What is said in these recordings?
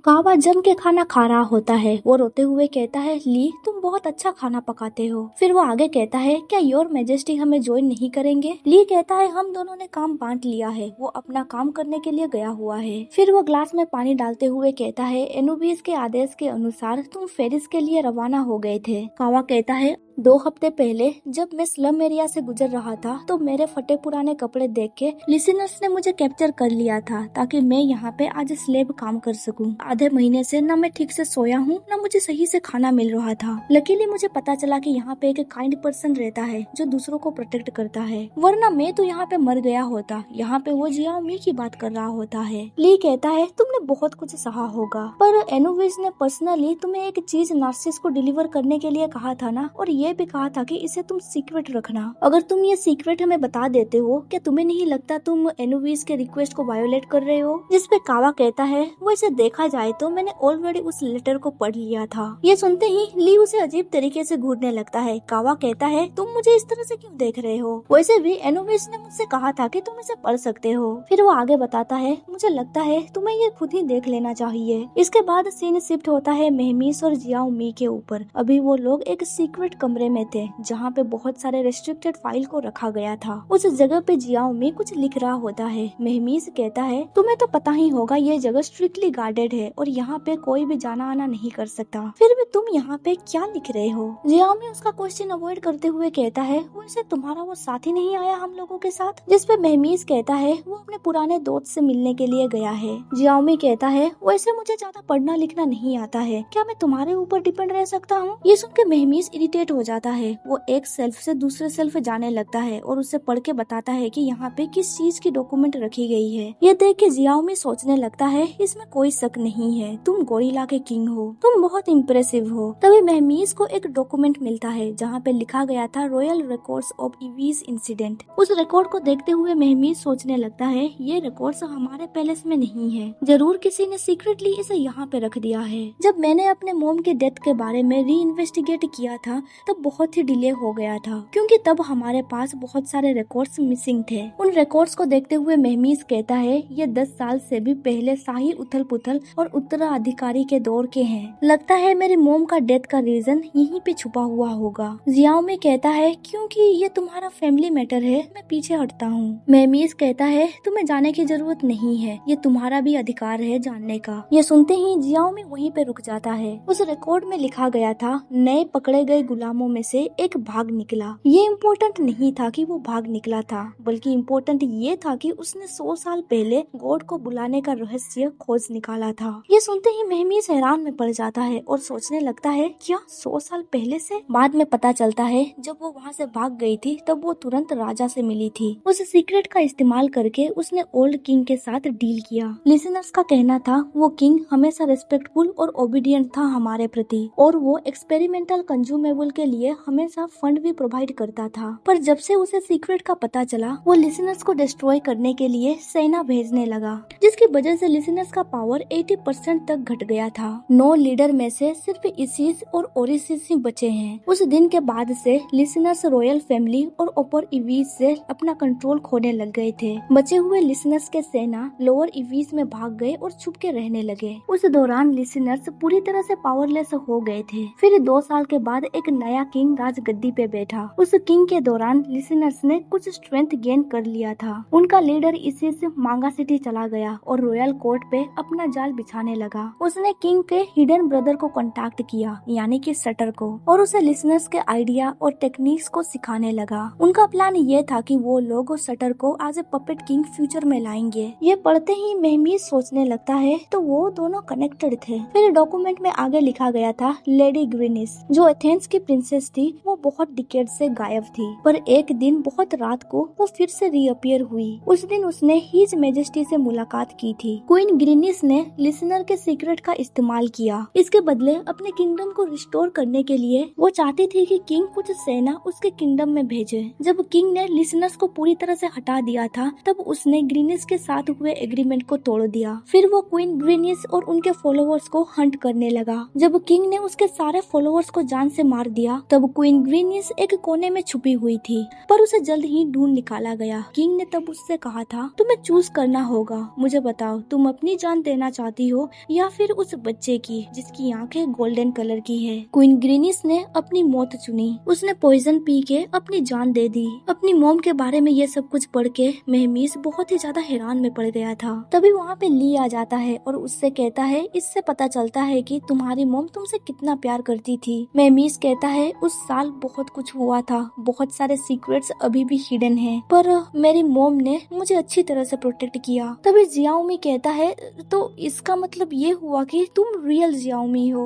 कावा जम के खाना खा रहा होता है। वो रोते हुए कहता है, ली तुम बहुत अच्छा खाना पकाते हो। फिर वो आगे कहता है, क्या योर मैजेस्टी हमें ज्वाइन नहीं करेंगे? ली कहता है, हम दोनों ने काम बांट लिया है, वो अपना काम करने के लिए गया हुआ है। फिर वो ग्लास में पानी डालते हुए कहता है, एनुबिस के आदेश के अनुसार तुम फेरिस के लिए रवाना हो गए थे। कावा कहता है, 2 हफ्ते पहले जब मैं स्लम एरिया से गुजर रहा था तो मेरे फटे पुराने कपड़े देख के लिसनर्स ने मुझे कैप्चर कर लिया था ताकि मैं यहाँ पे आज स्लेब काम कर सकूं। आधे महीने से न मैं ठीक से सोया हूँ न मुझे सही से खाना मिल रहा था। लकीली मुझे पता चला कि यहाँ पे एक काइंड पर्सन रहता है जो दूसरों को प्रोटेक्ट करता है, वरना मैं तो यहाँ पे मर गया होता। यहाँ पे वो जियाओ मी की बात कर रहा होता है। ली कहता है, तुमने बहुत कुछ सहा होगा, पर एनुविज ने पर्सनली तुम्हें एक चीज नार्सिस को डिलीवर करने के लिए कहा था ना, और ये भी कहा था कि इसे तुम सीक्रेट रखना। अगर तुम ये सीक्रेट हमें बता देते हो, क्या तुम्हें नहीं लगता तुम एनुविस के रिक्वेस्ट को वायोलेट कर रहे हो? जिसपे कावा कहता है, वो इसे देखा जाए तो मैंने ऑलरेडी उस लेटर को पढ़ लिया था। ये सुनते ही ली उसे अजीब तरीके से घूरने लगता है। कावा कहता है, तुम मुझे इस तरह से क्यों देख रहे हो? वैसे भी एनुविस ने मुझसे कहा था कि तुम इसे पढ़ सकते हो। फिर वो आगे बताता है, मुझे लगता है तुम्हें ये खुद ही देख लेना चाहिए। इसके बाद सीन शिफ्ट होता है मेहमीस और जियाओ मी के ऊपर। अभी वो लोग एक सीक्रेट कमरे में थे जहाँ पे बहुत सारे रेस्ट्रिक्टेड फाइल को रखा गया था। उस जगह पे जियाओ मी कुछ लिख रहा होता है। मेहमीस कहता है, तुम्हें तो पता ही होगा ये जगह स्ट्रिक्टली गार्डेड है और यहाँ पे कोई भी जाना आना नहीं कर सकता, फिर भी तुम यहाँ पे क्या लिख रहे हो? जियाओ मी उसका क्वेश्चन अवॉइड करते हुए कहता है, वैसे तुम्हारा वो साथी नहीं आया हम लोगों के साथ? जिसपे मेहमीस कहता है, वो अपने पुराने दोस्त से मिलने के लिए गया है। जियाओ मी कहता है, वैसे मुझे ज्यादा पढ़ना लिखना नहीं आता है, क्या मैं तुम्हारे ऊपर डिपेंड रह सकता हूँ? ये सुन के मेहमीस इरिटेट हो जाता है। वो एक सेल्फ से दूसरे सेल्फ जाने लगता है और उसे पढ़ के बताता है कि यहाँ पे किस चीज की डॉक्यूमेंट रखी गई है। ये देख के जियाओ मी सोचने लगता है, इसमें कोई शक नहीं है, तुम गोरिल्ला के किंग हो, तुम बहुत इम्प्रेसिव हो। तभी मेहमीस को एक डॉक्यूमेंट मिलता है जहाँ पे लिखा गया था रॉयल रिकॉर्ड्स ऑफ इवीज इंसिडेंट। उस रिकॉर्ड को देखते हुए मेहमीस सोचने लगता है, ये रिकॉर्ड्स हमारे पैलेस में नहीं है, जरूर किसी ने सीक्रेटली इसे यहाँ पे रख दिया है। जब मैंने अपने मोम के डेथ के बारे में री इन्वेस्टिगेट किया था तब बहुत ही डिले हो गया था, क्योंकि तब हमारे पास बहुत सारे रिकॉर्ड्स मिसिंग थे। उन रिकॉर्ड्स को देखते हुए मेहमीस कहता है, ये 10 साल से भी पहले शाही उथल पुथल और उत्तराधिकारी के दौर के हैं। लगता है मेरी मोम का डेथ का रीजन यहीं पे छुपा हुआ होगा। जियाओ में कहता है, क्योंकि ये तुम्हारा फैमिली मैटर है, मैं पीछे हटता हूँ। मेहमीस कहता है, तुम्हें जाने की जरूरत नहीं है, ये तुम्हारा भी अधिकार है जानने का। ये सुनते ही जियाओ में वहीं पे रुक जाता है। उस रिकॉर्ड में लिखा गया था, नए पकड़े गए गुलामों में से एक भाग निकला। ये इम्पोर्टेंट नहीं था कि वो भाग निकला था, बल्कि इम्पोर्टेंट ये था कि उसने 100 साल पहले गॉड को बुलाने का रहस्य खोज निकाला था। ये सुनते ही मेहमीस हैरान में पड़ जाता है और सोचने लगता है, क्या 100 साल पहले से? बाद में पता चलता है जब वो वहाँ से भाग गई थी तब वो तुरंत राजा से मिली थी। उस सीक्रेट का इस्तेमाल करके उसने ओल्ड किंग के साथ डील किया। लिसनर्स का कहना था, वो किंग हमेशा रिस्पेक्टफुल और ओबीडियंट था हमारे प्रति, और वो एक्सपेरिमेंटल कंज्यूमेबल के लिए हमेशा फंड भी प्रोवाइड करता था। पर जब से उसे सीक्रेट का पता चला, वो लिसनर्स को डिस्ट्रॉय करने के लिए सेना भेजने लगा, जिसकी वजह से लिसनर्स का पावर 80% तक घट गया था। 9 लीडर में से सिर्फ इसीस और ओरिसिस ही बचे हैं। उस दिन के बाद से लिसनर्स रॉयल फैमिली और अपर इवीज से अपना कंट्रोल खोने लग गए थे। बचे हुए लिसनर्स के सेना लोअर इवीज में भाग गए और छुप के रहने लगे। उस दौरान लिसनर्स पूरी तरह से पावरलेस हो गए थे। फिर 2 साल के बाद एक नया किंग राजगद्दी पे बैठा। उस किंग के दौरान लिसनर्स ने कुछ स्ट्रेंथ गेन कर लिया था। उनका लीडर इसी से मांगा सिटी चला गया और रॉयल कोर्ट पे अपना जाल बिछाने लगा। उसने किंग के हिडन ब्रदर को कांटेक्ट किया, यानी कि सटर को, और उसे लिसनर्स के आइडिया और टेक्निक्स को सिखाने लगा। उनका प्लान ये था कि वो लोग सटर को आज ए पपेट किंग फ्यूचर में लाएंगे। ये पढ़ते ही मेहमीस सोचने लगता है, तो वो दोनों कनेक्टेड थे। फिर डॉक्यूमेंट में आगे लिखा गया था, लेडी ग्रीनिस जो एथेंस की प्रिंसेस थी, वो बहुत डिकेड से गायब थी, पर एक दिन बहुत रात को वो फिर से रीअपियर हुई। उस दिन उसने हिज मेजेस्टी से मुलाकात की थी। क्वीन ग्रीनिस ने लिसनर के सीक्रेट का इस्तेमाल किया। इसके बदले अपने किंगडम को रिस्टोर करने के लिए वो चाहती थी कि किंग कुछ सेना उसके किंगडम में भेजे। जब किंग ने लिसनर्स को पूरी तरह से हटा दिया था, तब उसने ग्रीनिस के साथ हुए एग्रीमेंट को तोड़ दिया। फिर वो क्वीन ग्रीनिस और उनके फॉलोअर्स को हंट करने लगा। जब किंग ने उसके सारे फॉलोअर्स को जान से मार दिया, तब क्वीन ग्रीनिस एक कोने में छुपी हुई थी, पर उसे जल्द ही ढूंढ निकाला गया। किंग ने तब उससे कहा था, तुम्हें चूज करना होगा, मुझे बताओ तुम अपनी जान देना चाहती हो हो या फिर उस बच्चे की जिसकी आंखें गोल्डन कलर की है। क्वीन ग्रीनिस ने अपनी मौत चुनी। उसने पॉइजन पी के अपनी जान दे दी। अपनी मॉम के बारे में ये सब कुछ पढ़ के मेहमीस बहुत ही ज्यादा हैरान में पड़ गया था। तभी वहाँ पे ली आ जाता है और उससे कहता है इससे पता चलता है कि तुम्हारी मॉम तुमसे कितना प्यार करती थी। मेहमीस कहता है उस साल बहुत कुछ हुआ था, बहुत सारे सीक्रेट्स अभी भी हिडन हैं, पर मेरी मॉम ने मुझे अच्छी तरह से प्रोटेक्ट किया। तभी जियाओमी कहता है तो इसका मतलब ये हुआ कि तुम रियल जियाओमी हो।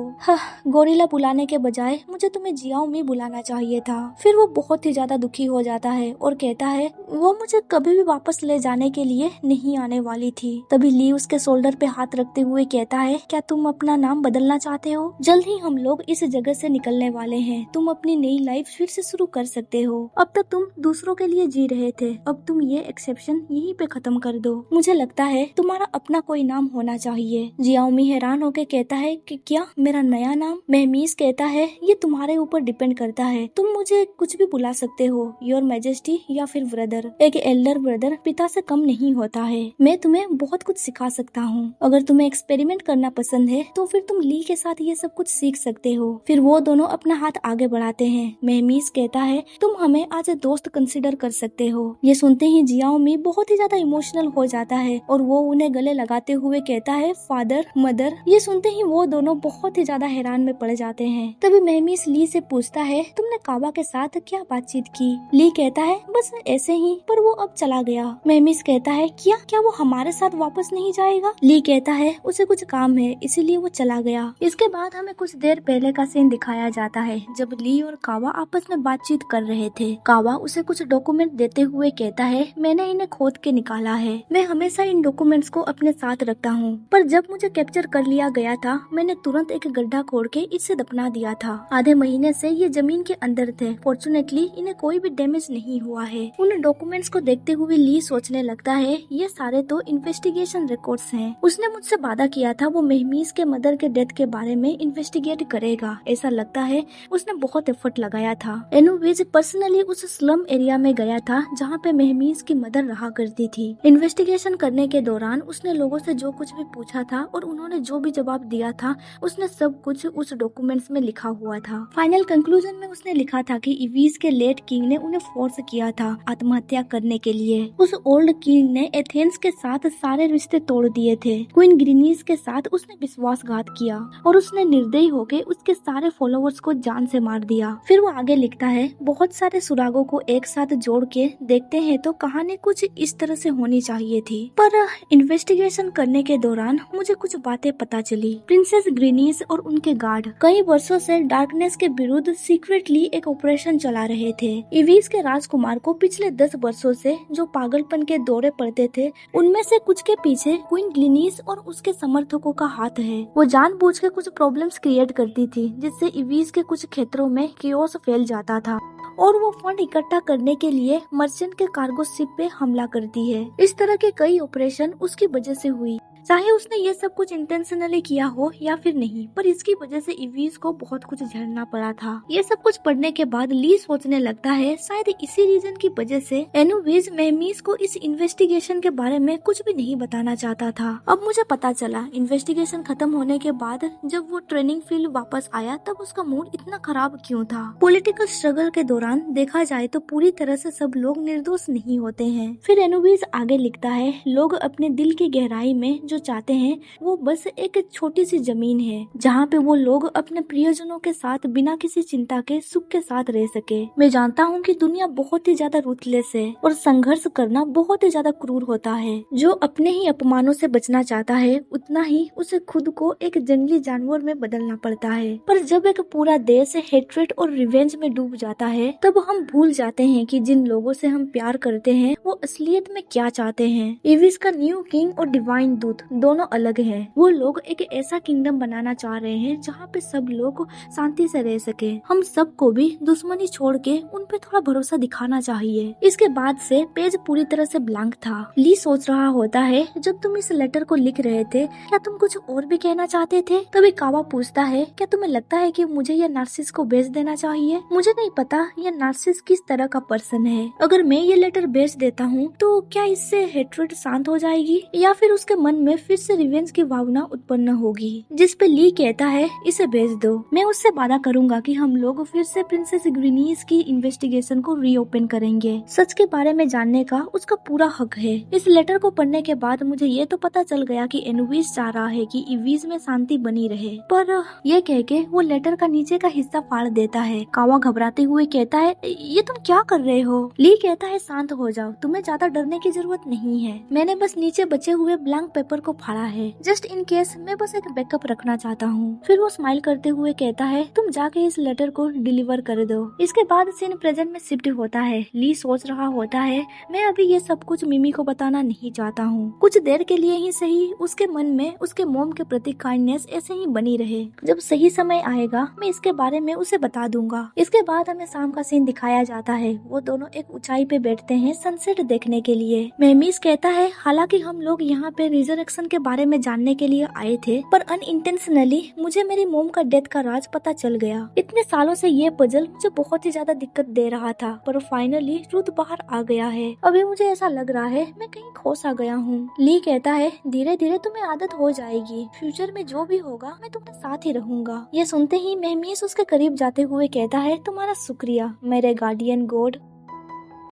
गोरिल्ला बुलाने के बजाय मुझे तुम्हें जियाओमी बुलाना चाहिए था। फिर वो बहुत ही ज्यादा दुखी हो जाता है और कहता है वो मुझे कभी भी वापस ले जाने के लिए नहीं आने वाली थी। तभी ली उसके शोल्डर पे हाथ रखते हुए कहता है क्या तुम अपना नाम बदलना चाहते हो? जल्द ही हम लोग इस जगह से निकलने वाले हैं। तुम अपनी नई लाइफ फिर से शुरू कर सकते हो। अब तक तुम दूसरों के लिए जी रहे थे, अब तुम ये एक्सेप्शन यहीं पे खत्म कर दो। मुझे लगता है तुम्हारा अपना कोई नाम होना चाहिए। जियाओमी हैरान होकर कहता है कि क्या मेरा नया नाम? मेहमीस कहता है ये तुम्हारे ऊपर डिपेंड करता है, तुम मुझे कुछ भी बुला सकते हो, योर मैजेस्टी या फिर ब्रदर। एक एल्डर ब्रदर पिता से कम नहीं होता है। मैं तुम्हें बहुत कुछ सिखा सकता हूँ। अगर तुम्हें एक्सपेरिमेंट करना पसंद है तो फिर तुम ली के साथ ये सब कुछ सीख सकते हो। फिर वो दोनों अपना हाथ आगे बढ़ाते हैं। मेहमीस कहता है तुम हमें आज दोस्त कंसिडर कर सकते हो। ये सुनते ही जियाओमी बहुत ही ज्यादा इमोशनल हो जाता है और वो उन्हें गले लगाते हुए कहता है फादर मदर। ये सुनते ही वो दोनों बहुत ही ज्यादा हैरान में पड़ जाते हैं। तभी मेहमीस ली से पूछता है तुमने काबा के साथ क्या बातचीत की? ली कहता है बस ऐसे ही, पर वो अब चला गया। मेहमीस कहता है क्या वो हमारे साथ वापस नहीं जाएगा? ली कहता है उसे कुछ काम है इसीलिए वो चला गया। इसके बाद हमें कुछ देर पहले का सीन दिखाया जाता है जब ली और कावा आपस में बातचीत कर रहे थे। कावा उसे कुछ डॉक्यूमेंट देते हुए कहता है मैंने इन्हें खोद के निकाला है, मैं हमेशा इन डॉक्यूमेंट्स को अपने साथ रखता हूँ, पर जब मुझे कैप्चर कर लिया गया था मैंने तुरंत एक गड्ढा खोद के इसे दफना दिया था। आधे महीने से ये जमीन के अंदर थे। फॉर्चुनेटली इन्हें कोई भी डैमेज नहीं हुआ है। उन डॉक्यूमेंट्स को देखते हुए ली सोचने लगता है ये सारे तो इन्वेस्टिगेशन रिकॉर्ड्स हैं। उसने मुझसे वादा किया था वो मेहमीस के मदर के डेथ के बारे में इन्वेस्टिगेट करेगा। ऐसा लगता है उसने बहुत एफर्ट लगाया था। एनुवेज पर्सनली उस स्लम एरिया में गया था जहाँ पे मेहमीस की मदर रहा करती थी। इन्वेस्टिगेशन करने के दौरान उसने लोगों से जो कुछ भी पूछा था और उन्होंने जो भी जवाब दिया था उसने सब कुछ उस डॉक्यूमेंट्स में लिखा हुआ था। फाइनल कंक्लूजन में उसने लिखा था कि इवीज के लेट किंग ने उन्हें फोर्स किया था आत्महत्या करने के लिए। उस ओल्ड किंग ने एथेंस के साथ सारे रिश्ते तोड़ दिए थे। क्वीन ग्रीनिस के साथ उसने विश्वासघात किया और उसने निर्दयी होकर उसके सारे फॉलोअर्स को जान से मार दिया। फिर वो आगे लिखता है बहुत सारे सुरागों को एक साथ जोड़ के देखते हैं तो कहानी कुछ इस तरह से होनी चाहिए थी, पर इन्वेस्टिगेशन करने के दौरान मुझे कुछ बातें पता चली। प्रिंसेस ग्रीनिस और उनके गार्ड कई वर्षों से डार्कनेस के विरुद्ध सीक्रेटली एक ऑपरेशन चला रहे थे। इवीस के राजकुमार को पिछले 10 वर्षों से जो पागलपन के दौरे पड़ते थे उनमें से कुछ के पीछे क्वीन ग्लीनिस और उसके समर्थकों का हाथ है। वो जानबूझ के कुछ प्रॉब्लम्स क्रिएट करती थी जिससे इवीस के कुछ क्षेत्रों में कियोस फैल जाता था और वो फंड इकट्ठा करने के लिए मर्चेंट के कार्गो शिप पे हमला करती है। इस तरह के कई ऑपरेशन उसकी वजह से हुई, चाहे उसने ये सब कुछ इंटेंशनली किया हो या फिर नहीं, पर इसकी वजह से इवीस को बहुत कुछ झेलना पड़ा था। ये सब कुछ पढ़ने के बाद ली सोचने लगता है शायद इसी रीजन की वजह से एनुवेज मेहमीस को इस इन्वेस्टिगेशन के बारे में कुछ भी नहीं बताना चाहता था। अब मुझे पता चला इन्वेस्टिगेशन खत्म होने के बाद जब वो ट्रेनिंग फील्ड वापस आया तब उसका मूड इतना खराब क्यों था। पॉलिटिकल स्ट्रगल के दौरान देखा जाए तो पूरी तरह से सब लोग निर्दोष नहीं होते हैं। फिर एनुवेज आगे लिखता है लोग अपने दिल की गहराई में जो चाहते हैं वो बस एक छोटी सी जमीन है जहाँ पे वो लोग अपने प्रियजनों के साथ बिना किसी चिंता के सुख के साथ रह सके। मैं जानता हूँ कि दुनिया बहुत ही ज्यादा रूथलेस है और संघर्ष करना बहुत ही ज्यादा क्रूर होता है। जो अपने ही अपमानों से बचना चाहता है उतना ही उसे खुद को एक जंगली जानवर में बदलना पड़ता है। पर जब एक पूरा देश हेट्रेट और रिवेंज में डूब जाता है तब हम भूल जाते हैं कि जिन लोगों से हम प्यार करते हैं वो असलियत में क्या चाहते हैं। इविस का न्यू किंग और डिवाइन दूत दोनों अलग हैं। वो लोग एक ऐसा किंगडम बनाना चाह रहे हैं जहाँ पे सब लोग शांति से रह सके। हम सबको भी दुश्मनी छोड़ के उन पे थोड़ा भरोसा दिखाना चाहिए। इसके बाद से पेज पूरी तरह से ब्लैंक था। ली सोच रहा होता है जब तुम इस लेटर को लिख रहे थे क्या तुम कुछ और भी कहना चाहते थे? तभी कावा पूछता है क्या तुम्हें लगता है कि मुझे यह नार्सिस को भेज देना चाहिए? मुझे नहीं पता यह नार्सिस किस तरह का पर्सन है। अगर मैं ये लेटर भेज देता हूँ तो क्या इससे हेट्रेट शांत हो जाएगी या फिर उसके मन में में फिर से रिवेंज की भावना उत्पन्न होगी, जिस पे ली कहता है इसे भेज दो। मैं उससे वादा करूंगा कि हम लोग फिर से प्रिंसेस ग्रीनीस की इन्वेस्टिगेशन को रीओपन करेंगे। सच के बारे में जानने का उसका पूरा हक है। इस लेटर को पढ़ने के बाद मुझे ये तो पता चल गया कि एनुविस चाह रहा है कि इवीज में शांति बनी रहे, पर ये कह के वो लेटर का नीचे का हिस्सा फाड़ देता है। कावा घबराते हुए कहता है ये तुम क्या कर रहे हो? ली कहता है शांत हो जाओ, तुम्हें ज्यादा डरने की जरूरत नहीं है। मैंने बस नीचे बचे हुए ब्लैंक पेपर को फाड़ा है, जस्ट इन केस मैं बस एक बैकअप रखना चाहता हूँ। फिर वो स्माइल करते हुए कहता है तुम जाके इस लेटर को डिलीवर कर दो। इसके बाद सीन प्रेजेंट में शिफ्ट होता है। ली सोच रहा होता है मैं अभी ये सब कुछ मिमी को बताना नहीं चाहता हूँ। कुछ देर के लिए ही सही उसके मन में उसके मोम के प्रति काइंडनेस ऐसे ही बनी रहे। जब सही समय आएगा मैं इसके बारे में उसे बता दूंगा। इसके बाद हमें शाम का सीन दिखाया जाता है। वो दोनों एक ऊंचाई पे बैठते हैं सनसेट देखने के लिए। मेमिस कहता है हालांकि हम लोग यहाँ पे रिजरेक्शन के बारे में जानने के लिए आए थे, पर अनइंटेंशनली मुझे मेरी मोम का डेथ का राज पता चल गया। इतने सालों से ये पजल मुझे बहुत ही ज्यादा दिक्कत दे रहा था, पर फाइनली ट्रूथ बाहर आ गया है। अभी मुझे ऐसा लग रहा है मैं कहीं खो सा गया हूँ। ली कहता है धीरे धीरे तुम्हें आदत हो जाएगी, फ्यूचर में जो भी होगा मैं तुम्हारे साथ ही रहूंगा। ये सुनते ही मेहमीस उसके करीब जाते हुए कहता है तुम्हारा शुक्रिया मेरे गार्डियन गॉड।